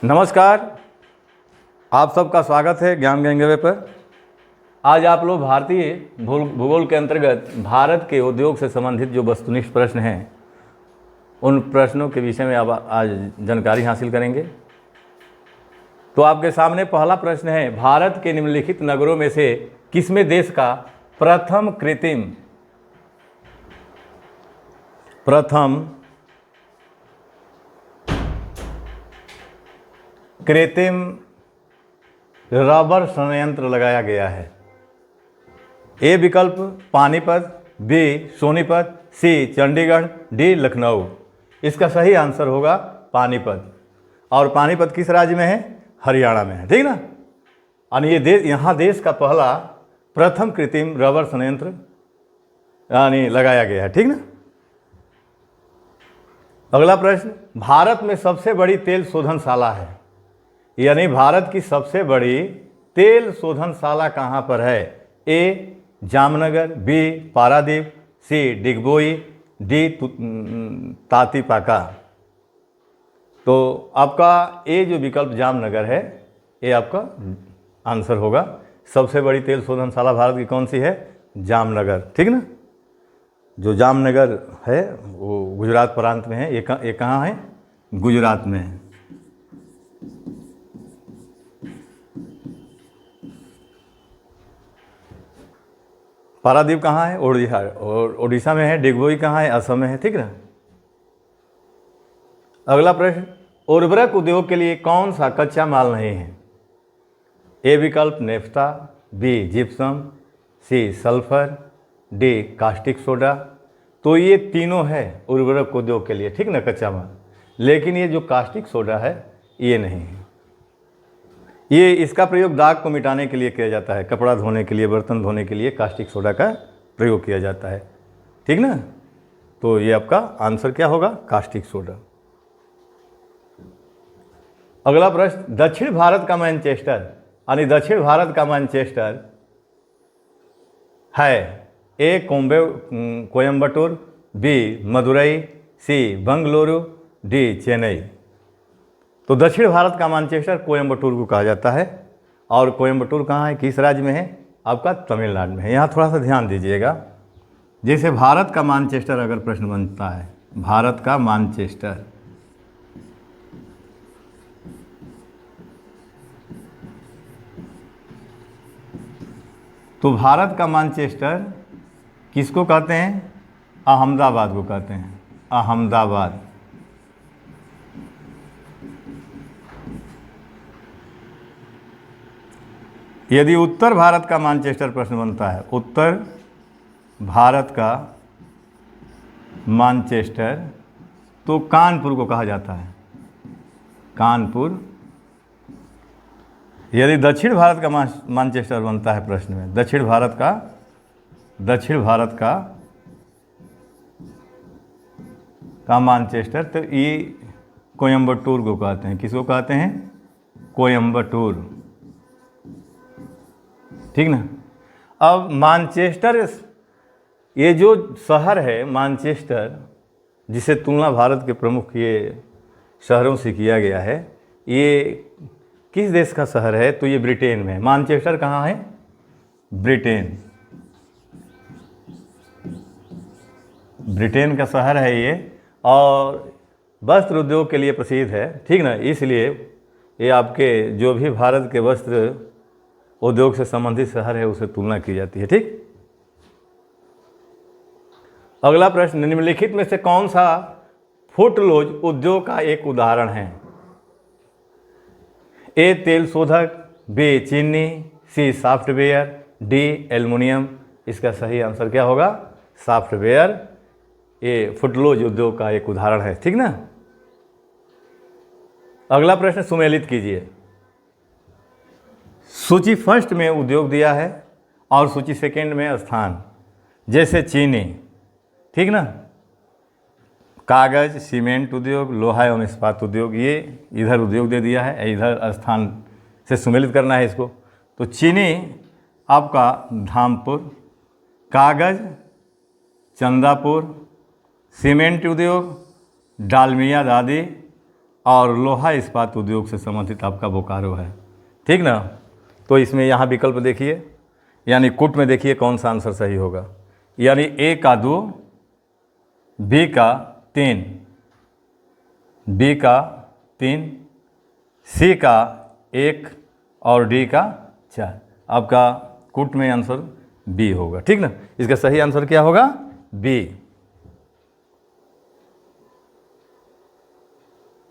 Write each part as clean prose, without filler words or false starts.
नमस्कार, आप सबका स्वागत है ज्ञान गंगवे पर। आज आप लोग भारतीय भूगोल के अंतर्गत भारत के उद्योग से संबंधित जो वस्तुनिष्ठ प्रश्न हैं उन प्रश्नों के विषय में आप आज जानकारी हासिल करेंगे। तो आपके सामने पहला प्रश्न है, भारत के निम्नलिखित नगरों में से किसमें देश का प्रथम कृत्रिम रबर संयंत्र लगाया गया है? ए विकल्प पानीपत, बी सोनीपत, सी चंडीगढ़, डी लखनऊ। इसका सही आंसर होगा पानीपत। और पानीपत किस राज्य में है? हरियाणा में है, ठीक ना। और ये यहाँ देश का पहला प्रथम कृत्रिम रबर संयंत्र यानी लगाया गया है, ठीक ना। अगला प्रश्न, भारत में सबसे बड़ी तेल शोधनशाला है, यानी भारत की सबसे बड़ी तेल शोधनशाला कहाँ पर है? ए जामनगर, बी पारादीप, सी डिगबोई, डी तातीपाका। तो आपका ए जो विकल्प जामनगर है ये आपका आंसर होगा। सबसे बड़ी तेल शोधनशाला भारत की कौन सी है? जामनगर, ठीक ना। जो जामनगर है वो गुजरात प्रांत में है। ये कहाँ है? गुजरात में है। पारादीप कहाँ है? ओडिशा में है। डिगबोई कहाँ है? असम में है, ठीक ना। अगला प्रश्न, उर्वरक उद्योग के लिए कौन सा कच्चा माल नहीं है? ए विकल्प naphtha, B gypsum, C sulphur, D caustic soda. तो ये तीनों है उर्वरक उद्योग के लिए, ठीक ना, कच्चा माल। लेकिन ये जो कास्टिक सोडा है ये नहीं है। ये इसका प्रयोग दाग को मिटाने के लिए किया जाता है, कपड़ा धोने के लिए, बर्तन धोने के लिए कास्टिक सोडा का प्रयोग किया जाता है, ठीक ना। तो ये आपका आंसर क्या होगा? Caustic soda. अगला प्रश्न, दक्षिण भारत का मैनचेस्टर यानी दक्षिण भारत का मैनचेस्टर है? ए कोयम्बटूर, बी मदुरई, सी बंगलुरु, डी चेन्नई। तो दक्षिण भारत का मैनचेस्टर कोयम्बटूर को कहा जाता है। और कोयम्बटूर कहाँ है, किस राज्य में है? आपका तमिलनाडु में है। यहाँ थोड़ा सा ध्यान दीजिएगा। जैसे भारत का मैनचेस्टर अगर प्रश्न बनता है, भारत का मैनचेस्टर, तो भारत का मैनचेस्टर किसको कहते हैं? अहमदाबाद को कहते हैं, अहमदाबाद। यदि उत्तर भारत का मैनचेस्टर प्रश्न बनता है, उत्तर भारत का मैनचेस्टर, तो कानपुर को कहा जाता है, कानपुर। यदि दक्षिण भारत का मैनचेस्टर बनता है प्रश्न में, दक्षिण भारत का मैनचेस्टर, तो ये कोयम्बटूर को कहते हैं। किसको कहते हैं? कोयम्बटूर, ठीक ना। अब मैनचेस्टर, ये जो शहर है मैनचेस्टर, जिसे तुलना भारत के प्रमुख ये शहरों से किया गया है, ये किस देश का शहर है? तो ये ब्रिटेन में है। मैनचेस्टर कहाँ है? ब्रिटेन, ब्रिटेन का शहर है ये। और वस्त्र उद्योग के लिए प्रसिद्ध है, ठीक ना। इसलिए ये आपके जो भी भारत के वस्त्र उद्योग से संबंधित शहर है उसे तुलना की जाती है, ठीक। अगला प्रश्न, निम्नलिखित में से कौन सा फुटलोज उद्योग का एक उदाहरण है? ए तेल शोधक, बी चीनी, सी सॉफ्टवेयर, डी एल्युमिनियम। इसका सही आंसर क्या होगा? सॉफ्टवेयर। ये फुटलोज उद्योग का एक उदाहरण है, ठीक ना। अगला प्रश्न सुमेलित कीजिए। सूची फर्स्ट में उद्योग दिया है और सूची सेकंड में स्थान। जैसे चीनी, ठीक ना, कागज, सीमेंट उद्योग, लोहा एवं इस्पात उद्योग, ये इधर उद्योग दे दिया है, इधर स्थान से सुमेलित करना है इसको। तो चीनी आपका धामपुर, कागज चंदापुर, सीमेंट उद्योग डालमिया दादी, और लोहा इस्पात उद्योग से संबंधित आपका बोकारो है, ठीक ना। तो इसमें यहाँ विकल्प देखिए, यानी कुट में देखिए कौन सा आंसर सही होगा। यानी ए का 2, बी का 3, बी का 3, सी का 1 और डी का 4। आपका कुट में आंसर बी होगा, ठीक ना। इसका सही आंसर क्या होगा? बी।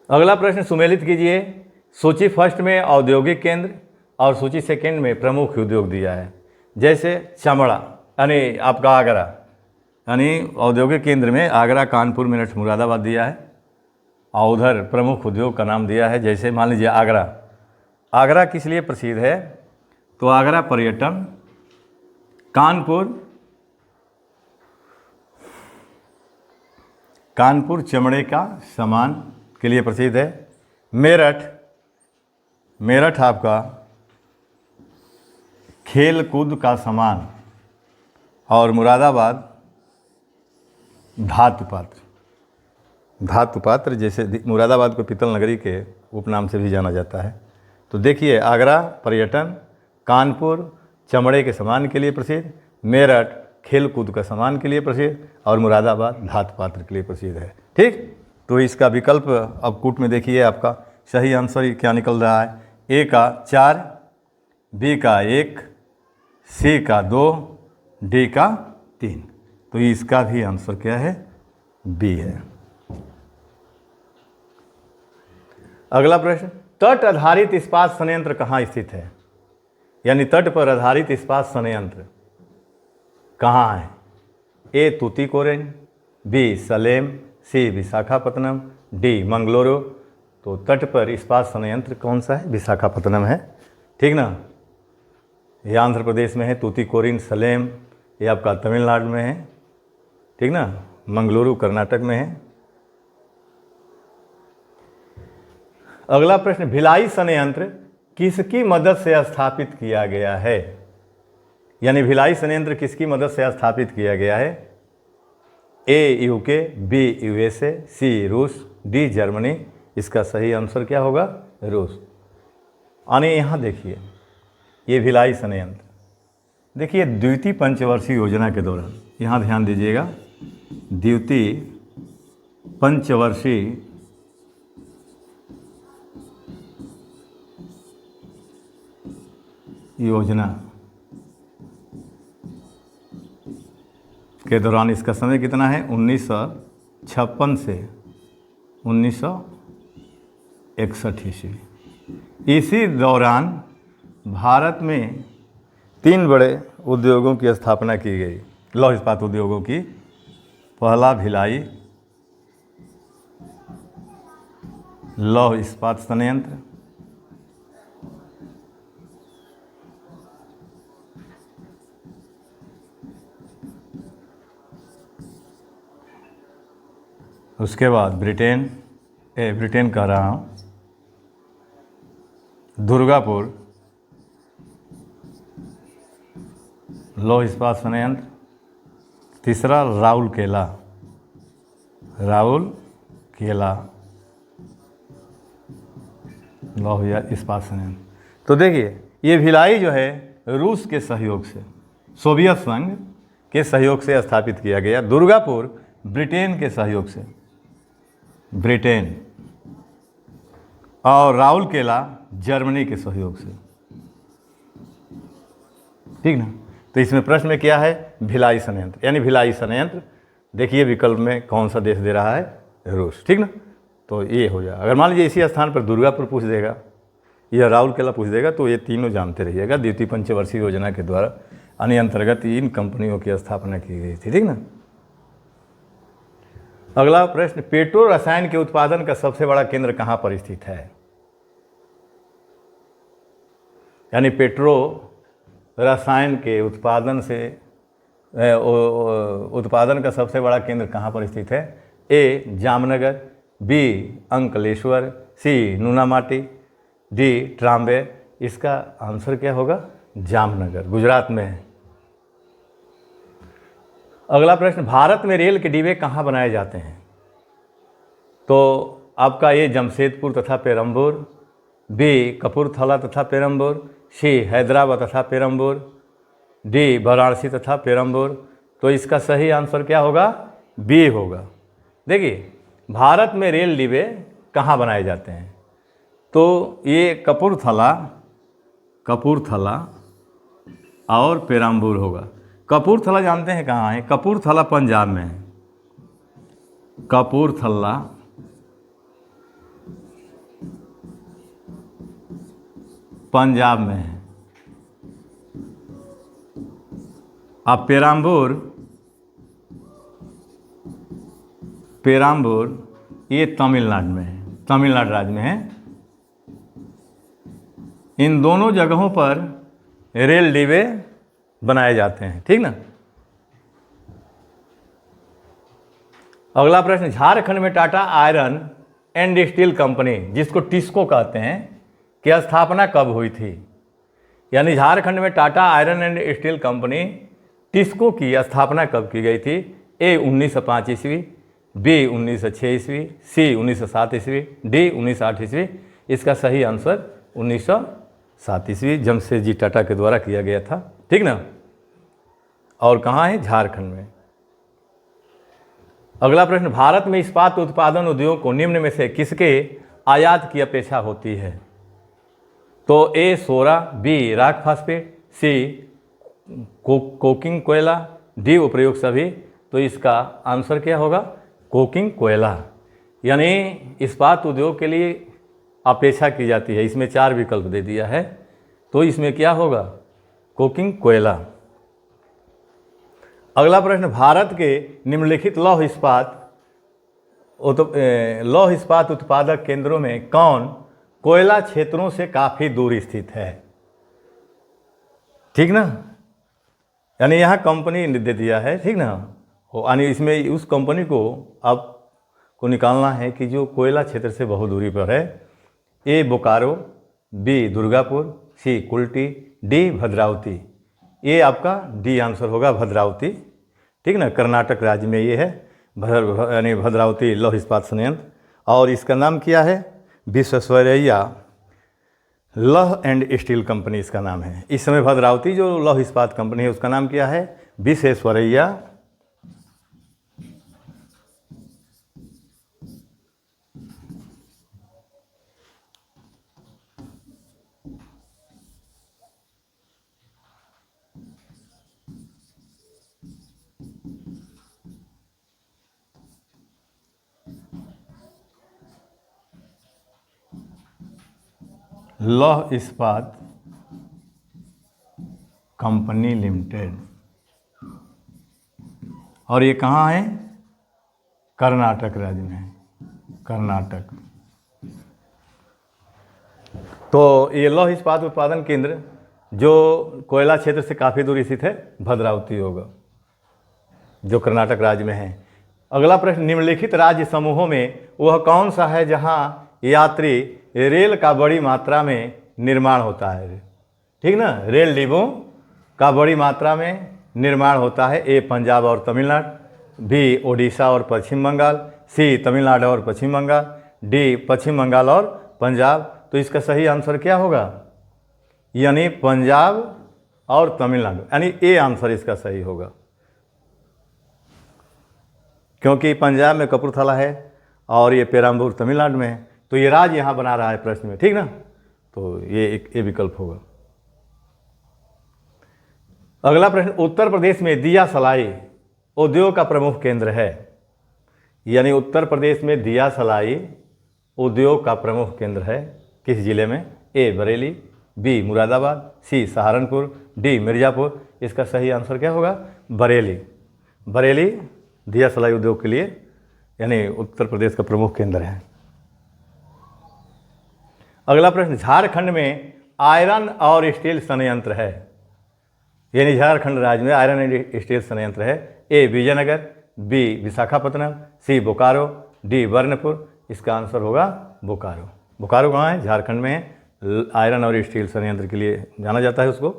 अगला प्रश्न सुमेलित कीजिए। सूची फर्स्ट में औद्योगिक केंद्र और सूची सेकंड में प्रमुख उद्योग दिया है। जैसे चमड़ा यानी आपका आगरा, यानी औद्योगिक केंद्र में आगरा, कानपुर, मेरठ, मुरादाबाद दिया है और उधर प्रमुख उद्योग का नाम दिया है। जैसे मान लीजिए आगरा, आगरा किस लिए प्रसिद्ध है? तो आगरा पर्यटन, कानपुर चमड़े का सामान के लिए प्रसिद्ध है। मेरठ आपका खेल कूद का सामान और मुरादाबाद धातु पात्र, जैसे मुरादाबाद को पीतल नगरी के उपनाम से भी जाना जाता है। तो देखिए आगरा पर्यटन, कानपुर चमड़े के सामान के लिए प्रसिद्ध, मेरठ खेल कूद का सामान के लिए प्रसिद्ध और मुरादाबाद धातु पात्र के लिए प्रसिद्ध है, ठीक। तो इसका विकल्प अब कूट में देखिए आपका सही आंसर क्या निकल रहा है। ए का 4, बी का 1, सी का 2, डी का 3। तो इसका भी आंसर क्या है? बी है। अगला प्रश्न, तट आधारित इस्पात संयंत्र कहाँ स्थित है? यानी तट पर आधारित इस्पात संयंत्र कहाँ है? ए तूतीकोरिन, बी सलेम, सी विशाखापत्तनम, डी मंगलुरु। तो तट पर इस्पात संयंत्र कौन सा है? विशाखापत्तनम है, ठीक ना। ये आंध्र प्रदेश में है। तूतीकोरिन, सलेम ये आपका तमिलनाडु में है, ठीक ना। मंगलुरु कर्नाटक में है। अगला प्रश्न, भिलाई संयंत्र किसकी मदद से स्थापित किया गया है? यानी भिलाई संयंत्र किसकी मदद से स्थापित किया गया है? ए यूके, बी यूएसए, सी रूस, डी जर्मनी। इसका सही आंसर क्या होगा? रूस। यानी यहाँ देखिए ये भिलाई संयंत्र, देखिए द्वितीय पंचवर्षीय योजना के दौरान, यहाँ ध्यान दीजिएगा, द्वितीय पंचवर्षीय योजना के दौरान इसका समय कितना है? 1956 से 1961 ईस्वी। इसी दौरान भारत में 3 बड़े उद्योगों की स्थापना की गई, लौह इस्पात उद्योगों की। पहला भिलाई लौह इस्पात संयंत्र, उसके बाद ब्रिटेन कह रहा हूँ, दुर्गापुर लौह इस्पात संयंत्र। तीसरा राउरकेला लौह इस्पात संयंत्र। तो देखिए ये भिलाई जो है रूस के सहयोग से, सोवियत संघ के सहयोग से स्थापित किया गया। दुर्गापुर ब्रिटेन के सहयोग से, ब्रिटेन, और राउरकेला जर्मनी के सहयोग से, ठीक ना। तो इसमें प्रश्न में क्या है? भिलाई संयंत्र, यानी भिलाई संयंत्र। देखिए विकल्प में कौन सा देश दे रहा है? रूस, ठीक ना। तो ये हो जाए। अगर मान लीजिए इसी स्थान पर दुर्गापुर पूछ देगा या राउरकेला पूछ देगा तो ये तीनों जानते रहिएगा। द्वितीय पंचवर्षीय योजना के द्वारा यानी अंतर्गत इन कंपनियों की स्थापना की गई थी, ठीक ना। अगला प्रश्न, पेट्रो रसायन के उत्पादन का सबसे बड़ा केंद्र कहाँ पर स्थित है? यानी पेट्रो रसायन के उत्पादन का सबसे बड़ा केंद्र कहाँ पर स्थित है? ए जामनगर, बी अंकलेश्वर, सी नूनामाटी, डी ट्राम्बे। इसका आंसर क्या होगा? जामनगर, गुजरात में है। अगला प्रश्न, भारत में रेल के डिब्बे कहाँ बनाए जाते हैं? तो आपका ए जमशेदपुर तथा पेरम्बूर, बी कपूरथला तथा पेरम्बूर, सी हैदराबाद तथा पेरम्बूर, डी वाराणसी तथा पेरम्बूर। तो इसका सही आंसर क्या होगा? बी होगा। देखिए भारत में रेल डिब्बे कहाँ बनाए जाते हैं? तो ये कपूरथला और पेरम्बूर होगा। कपूरथला जानते हैं कहाँ है? कपूरथला पंजाब में है। कपूरथला पंजाब में है। अब पेरम्बूर ये तमिलनाडु में है, तमिलनाडु राज्य में है। इन दोनों जगहों पर रेल डिब्बे बनाए जाते हैं, ठीक ना। अगला प्रश्न, झारखंड में Tata iron and steel company, जिसको टिस्को कहते हैं, की स्थापना कब हुई थी? यानी झारखंड में Tata iron and steel company TISCO की स्थापना कब की गई थी? ए 1905 ईस्वी, बी 1906 ईस्वी, सी 1907 ईस्वी, डी 1908 ईस्वी। इसका सही आंसर 1907 ईस्वी जमशेद जी टाटा के द्वारा किया गया था, ठीक ना। और कहाँ है? झारखंड में। अगला प्रश्न, भारत में इस्पात उत्पादन उद्योग को निम्न में से किसके आयात की अपेक्षा होती है? तो ए सोरा, बी राक फास्फेट, सी कोकिंग कोयला, डी उपयोग सभी। तो इसका आंसर क्या होगा? कोकिंग कोयला। यानी इस्पात उद्योग के लिए अपेक्षा की जाती है। इसमें 4 विकल्प दे दिया है, तो इसमें क्या होगा? कोकिंग कोयला। अगला प्रश्न, भारत के निम्नलिखित लौह इस्पात उत्पादक केंद्रों में कौन कोयला क्षेत्रों से काफ़ी दूर स्थित है? ठीक ना। यानी यहाँ कंपनी दे दिया है, ठीक ना। यानी इसमें उस कंपनी को आपको निकालना है कि जो कोयला क्षेत्र से बहुत दूरी पर है। ए बोकारो, बी दुर्गापुर, सी कुल्टी, डी भद्रावती। ये आपका डी आंसर होगा, भद्रावती, ठीक ना। कर्नाटक राज्य में ये है यानी भद्रावती लौह इस्पात संयंत्र। और इसका नाम क्या है? विश्वेश्वरैया लौह एंड स्टील कंपनी इसका नाम है। इस समय भद्रावती जो लौह इस्पात कंपनी है उसका नाम क्या है? विश्वेश्वरैया लौह इस्पात कंपनी लिमिटेड। और ये कहाँ है? कर्नाटक राज्य में है, कर्नाटक। तो ये लौह इस्पात उत्पादन केंद्र जो कोयला क्षेत्र से काफ़ी दूर स्थित है, भद्रावती होगा, जो कर्नाटक राज्य में है। अगला प्रश्न, निम्नलिखित राज्य समूहों में वह कौन सा है जहाँ यात्री रेल का बड़ी मात्रा में निर्माण होता है? ठीक ना, रेल डिब्बों का बड़ी मात्रा में निर्माण होता है। ए पंजाब और तमिलनाडु, बी ओडिशा और पश्चिम बंगाल, सी तमिलनाडु और पश्चिम बंगाल, डी पश्चिम बंगाल और पंजाब। तो इसका सही आंसर क्या होगा? यानी पंजाब और तमिलनाडु, यानी ए आंसर इसका सही होगा, क्योंकि पंजाब में कपूरथला है और ये पेरम्बूर तमिलनाडु में है। तो ये राज्य यहाँ बना रहा है प्रश्न में, ठीक ना। तो ये एक ए विकल्प होगा। अगला प्रश्न, उत्तर प्रदेश में दिया सलाई उद्योग का प्रमुख केंद्र है। यानी उत्तर प्रदेश में दिया सलाई उद्योग का प्रमुख केंद्र है, किस जिले में? ए बरेली, बी मुरादाबाद, सी सहारनपुर, डी मिर्ज़ापुर। इसका सही आंसर क्या होगा? बरेली। बरेली दिया सलाई उद्योग के लिए यानी उत्तर प्रदेश का प्रमुख केंद्र है। अगला प्रश्न, झारखंड में आयरन और स्टील संयंत्र है। यानी झारखंड राज्य में आयरन एंड स्टील संयंत्र है। ए विजयनगर, बी विशाखापत्तनम, सी बोकारो, डी बर्नपुर। इसका आंसर होगा बोकारो। बोकारो कहाँ है? झारखंड में है। आयरन और स्टील संयंत्र के लिए जाना जाता है उसको।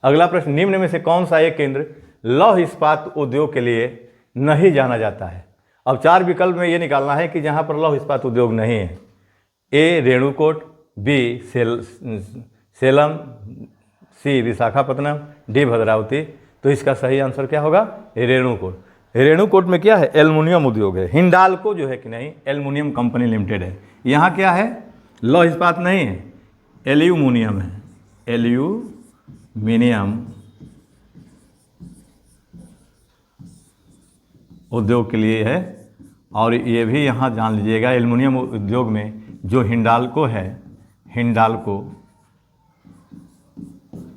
अगला प्रश्न, निम्न में से कौन सा एक केंद्र लौह इस्पात उद्योग के लिए नहीं जाना जाता है? अब 4 विकल्प में ये निकालना है कि जहाँ पर लौह इस्पात उद्योग नहीं है। ए रेणुकूट, बी सेलम, सी विशाखापत्तनम, डी भद्रावती। तो इसका सही आंसर क्या होगा? रेणुकूट। रेणुकूट में क्या है? एल्युमिनियम उद्योग है। हिंडाल्को जो है कि नहीं, एल्युमिनियम कंपनी लिमिटेड है। यहाँ क्या है? लौह इस्पात नहीं है, एल्यूमिनियम है। एल्यूमिनियम उद्योग के लिए है। और ये भी यहाँ जान लीजिएगा, एल्युमिनियम उद्योग में जो हिंडाल्को है,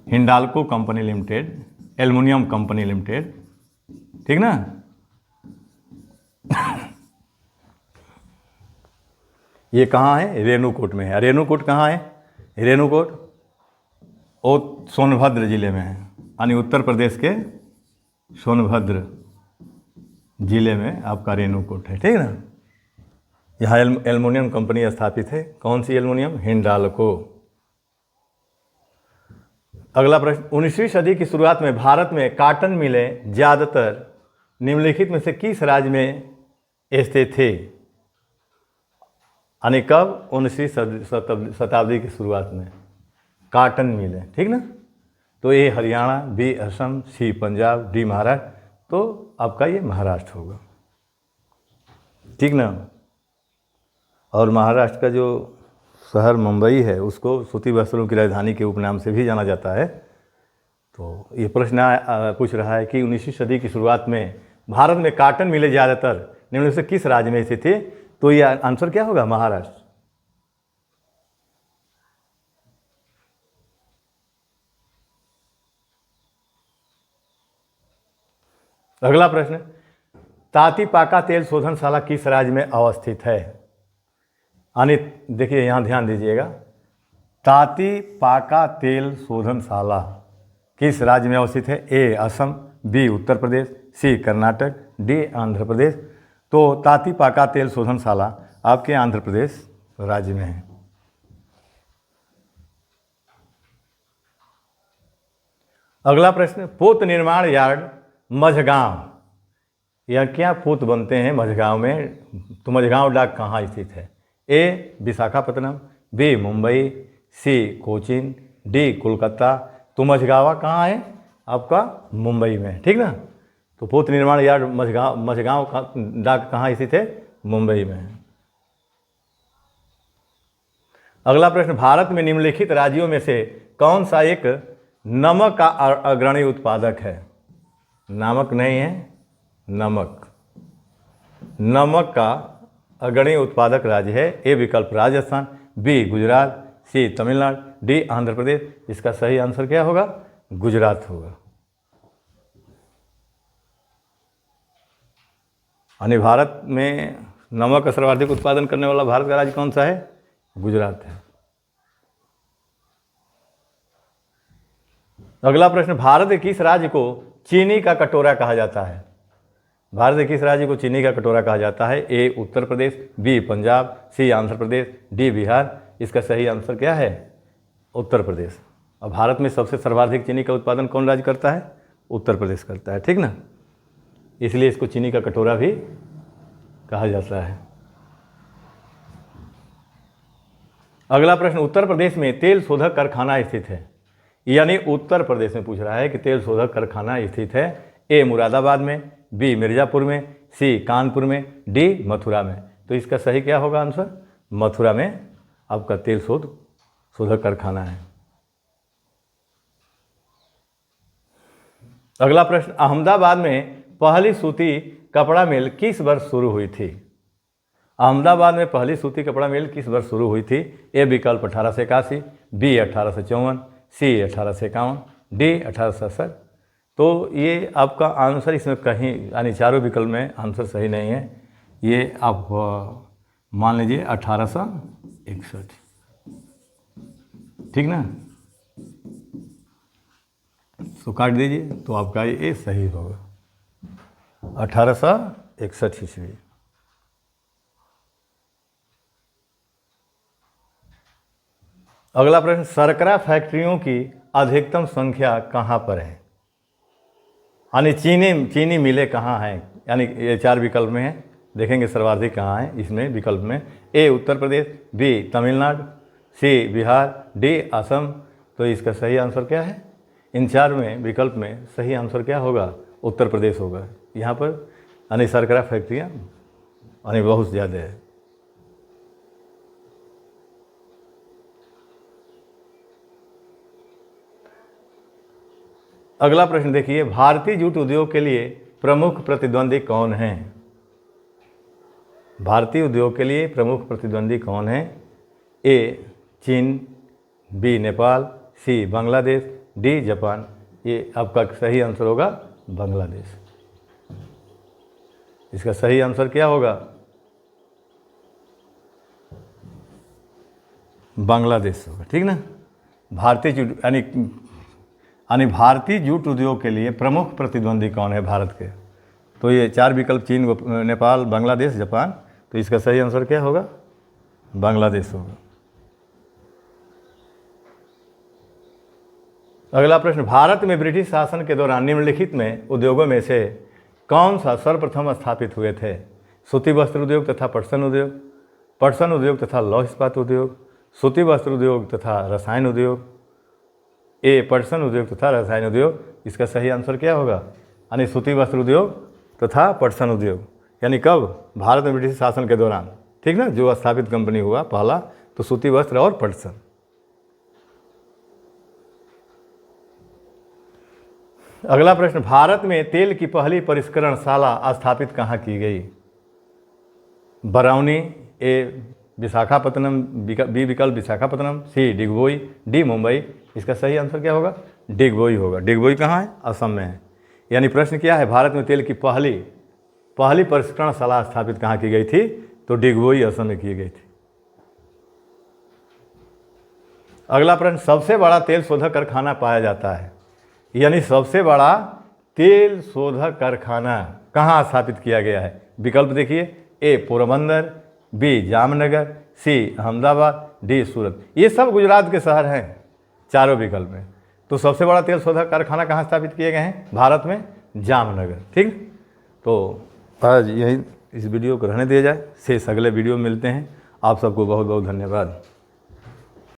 Hindalco company limited, aluminium company limited, ठीक ना। ये कहाँ है? रेणुकूट में है। रेणुकूट कहाँ है? रेणुकूट वो सोनभद्र जिले में है, यानी उत्तर प्रदेश के सोनभद्र जिले में आपका रेणुकूट है, ठीक ना। यहाँ एल्युमिनियम कंपनी स्थापित है। कौन सी एल्युमिनियम? हिंडाल्को। अगला प्रश्न, 19वीं सदी की शुरुआत में भारत में कॉटन मिलें ज़्यादातर निम्नलिखित में से किस राज्य में स्थित थे? यानी कब? 19वीं शताब्दी की शुरुआत में कॉटन मिलें, ठीक ना। तो ए हरियाणा, बी असम, सी पंजाब, डी महाराष्ट्र। तो आपका ये महाराष्ट्र होगा, ठीक ना। और महाराष्ट्र का जो शहर मुंबई है उसको सूती वस्त्रों की राजधानी के उपनाम से भी जाना जाता है। तो ये प्रश्न पूछ रहा है कि 19वीं सदी की शुरुआत में भारत में कॉटन मिलें ज़्यादातर निम्न से किस राज्य में स्थित थे? तो ये आंसर क्या होगा? महाराष्ट्र। अगला प्रश्न, तातीपाका तेल शोधनशाला किस राज्य में अवस्थित है? यानी देखिए यहाँ ध्यान दीजिएगा, तातीपाका तेल शोधनशाला किस राज्य में अवस्थित है? ए असम, बी उत्तर प्रदेश, सी कर्नाटक, डी आंध्र प्रदेश। तो तातीपाका तेल शोधनशाला आपके आंध्र प्रदेश राज्य में है। अगला प्रश्न, पोत निर्माण यार्ड मझगांव, या क्या पोत बनते हैं मझगांव में? तो मझगांव डाक कहाँ स्थित है? ए विशाखापत्तनम, बी मुंबई, सी कोचीन, डी कोलकाता। तो मझगावा कहाँ है? आपका मुंबई में, ठीक ना। तो पोत निर्माण यार्ड मझगांव का डाक कहाँ स्थित है? मुंबई में। अगला प्रश्न, भारत में निम्नलिखित राज्यों में से कौन सा एक नमक का अग्रणी उत्पादक है? नामक नहीं है, नमक। नमक का अग्रणी उत्पादक राज्य है। ए विकल्प राजस्थान, बी गुजरात, सी तमिलनाडु, डी आंध्र प्रदेश। इसका सही आंसर क्या होगा? गुजरात होगा। यानी भारत में नमक का सर्वाधिक उत्पादन करने वाला भारत का राज्य कौन सा है? गुजरात है। अगला प्रश्न, भारत के किस राज्य को चीनी का कटोरा कहा जाता है? भारत के किस राज्य को चीनी का कटोरा कहा जाता है? ए उत्तर प्रदेश, बी पंजाब, सी आंध्र प्रदेश, डी बिहार। इसका सही आंसर क्या है? उत्तर प्रदेश। अब भारत में सबसे सर्वाधिक चीनी का उत्पादन कौन राज्य करता है? उत्तर प्रदेश करता है, ठीक ना। इसलिए इसको चीनी का कटोरा भी कहा जाता है। अगला प्रश्न, उत्तर प्रदेश में तेल शोधक कारखाना स्थित है। यानी उत्तर प्रदेश में पूछ रहा है कि तेल शोधक कारखाना स्थित है। ए मुरादाबाद में, बी मिर्ज़ापुर में, सी कानपुर में, डी मथुरा में। तो इसका सही क्या होगा आंसर? मथुरा में आपका तेल शोधक कारखाना है। अगला प्रश्न, अहमदाबाद में पहली सूती कपड़ा मिल किस वर्ष शुरू हुई थी? अहमदाबाद में पहली सूती कपड़ा मिल किस वर्ष शुरू हुई थी? ए विकल्प 1881, बी 1854, सी 1851, डी 1867। तो ये आपका आंसर इसमें कहीं, यानी चारों विकल्प में आंसर सही नहीं है। ये आप मान लीजिए 1861, ठीक ना। तो काट दीजिए, तो आपका ये सही होगा 1861 ईस्वी। अगला प्रश्न, शर्करा फैक्ट्रियों की अधिकतम संख्या कहाँ पर है? यानी चीनी मिलें कहाँ हैं? यानी ये चार विकल्प में है, देखेंगे सर्वाधिक कहाँ है इसमें विकल्प में। ए उत्तर प्रदेश, बी तमिलनाडु, सी बिहार, डी असम। तो इसका सही आंसर क्या है? इन 4 में विकल्प में सही आंसर क्या होगा? उत्तर प्रदेश होगा। यहाँ पर यानी शर्करा फैक्ट्रियाँ यानी बहुत ज़्यादा है। अगला प्रश्न देखिए, भारतीय जूट उद्योग के लिए प्रमुख प्रतिद्वंदी कौन है? भारतीय उद्योग के लिए प्रमुख प्रतिद्वंदी कौन है? ए चीन, बी नेपाल, सी बांग्लादेश, डी जापान। ये आपका सही आंसर होगा बांग्लादेश। इसका सही आंसर क्या होगा? बांग्लादेश होगा, ठीक ना। भारतीय जूट यानी भारतीय जूट उद्योग के लिए प्रमुख प्रतिद्वंदी कौन है भारत के? तो ये 4 विकल्प चीन, नेपाल, बांग्लादेश, जापान। तो इसका सही आंसर क्या होगा? बांग्लादेश होगा। अगला प्रश्न, भारत में ब्रिटिश शासन के दौरान निम्नलिखित में उद्योगों में से कौन सा सर्वप्रथम स्थापित हुए थे? सूती वस्त्र उद्योग तथा पटसन उद्योग, पटसन उद्योग तथा लौह इस्पात उद्योग, सूती वस्त्र उद्योग तथा रसायन उद्योग। ए पटसन उद्योग तथा रसायन उद्योग। इसका सही आंसर क्या होगा? यानी सूती वस्त्र उद्योग तथा पटसन उद्योग। यानी कब? भारत में ब्रिटिश शासन के दौरान, ठीक ना, जो स्थापित कंपनी हुआ पहला, तो सूती वस्त्र और पटसन। अगला प्रश्न, भारत में तेल की पहली परिष्करणशाला स्थापित कहाँ की गई? बरौनी, ए विशाखापत्तनम, बी विकल्प विशाखापत्तनम, सी डिगबोई, डी मुंबई। इसका सही आंसर क्या होगा? डिगबोई होगा। डिगबोई कहाँ है? असम में है। यानी प्रश्न क्या है? भारत में तेल की पहली परिष्करणशाला स्थापित कहाँ की गई थी? तो डिगबोई असम में की गई थी। अगला प्रश्न, सबसे बड़ा तेल शोधक कारखाना पाया जाता है, यानी सबसे बड़ा तेल शोधक कारखाना कहाँ स्थापित किया गया है? विकल्प देखिए, ए पोरबंदर, बी जामनगर, सी अहमदाबाद, डी सूरत। ये सब गुजरात के शहर हैं चारों विकल्प में। तो सबसे बड़ा तेल शोधक कारखाना कहाँ स्थापित किए गए हैं भारत में? जामनगर, ठीक। तो आज यही इस वीडियो को रहने दिया जाए, शेष अगले वीडियो में मिलते हैं। आप सबको बहुत बहुत धन्यवाद।